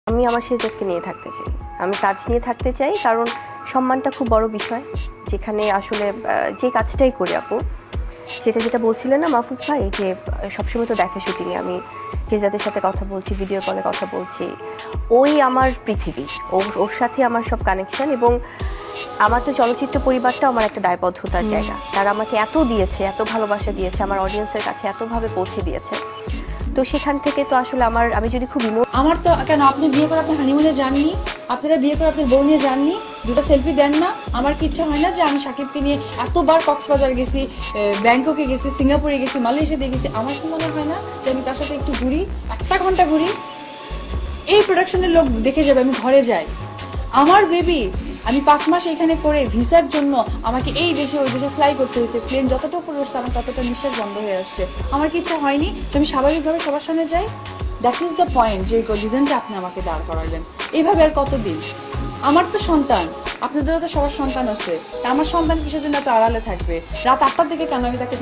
আমি আমার শেহজাদকে নিয়ে থাকতে চাই, আমি কাজ নিয়ে থাকতে চাই, কারণ সম্মানটা খুব বড় বিষয়। যেখানে আসলে যে কাজটাই করি আপু, সেটা যেটা বলছিলেন না মাহফুজ ভাই, যে সবসময় তো দেখে শুটিংয়ে আমি শেহজাদের সাথে কথা বলছি, ভিডিও কলে কথা বলছি, ওই আমার পৃথিবী, ওর সাথে আমার সব কানেকশন। এবং আমার তো চলচ্চিত্র পরিবারটা আমার একটা দায়বদ্ধতার জায়গা। তারা আমাকে এত দিয়েছে, এত ভালোবাসা দিয়েছে, আমার অডিয়েন্সের কাছে এতভাবে পৌঁছে দিয়েছে। তো সেখান থেকে তো আসলে আমি যদি খুব আমার তো কেন, আপনি বিয়ে করে আপনি হানিমুনে যাননি, আপনারা বিয়ে করে আপনার বউ নিয়ে যাননি, দুটো সেলফি দেন না? আমার কি ইচ্ছা হয় না যে আমি সাকিবকে নিয়ে এতবার কক্সবাজার গেছি, ব্যাংককে গেছি, সিঙ্গাপুরে গেছি, মালয়েশিয়াতে গেছি, আমার কি মনে হয় না যে আমি তার সাথে একটু ঘুরি, 1 ঘন্টা ঘুরি? এই প্রোডাকশনের লোক দেখে যাবে আমি ঘরে যাই। আমার বেবি আমি 5 মাস এখানে করে ভিসার জন্য আমাকে এই দেশে ওই দেশে ফ্লাই করতে হয়েছে, প্লেন যতটা উপরে উঠছে আমার ততটা নিঃশ্বাস বন্ধ হয়ে আসছে। আমার কি ইচ্ছা হয়নি যে আমি স্বাভাবিকভাবে সবার সামনে যাই? দ্যাট ইজ দ্য পয়েন্ট, যে রিজনটা আপনি আমাকে দাঁড় করালেন। এভাবে আর কতদিন? আমার তো সন্তান, আপনাদেরও তো সবার সন্তান আছে, আমার সন্তান কিসের জন্য এত আড়ালে থাকবে? রাত 8টার দিকে কেন আমি তাকে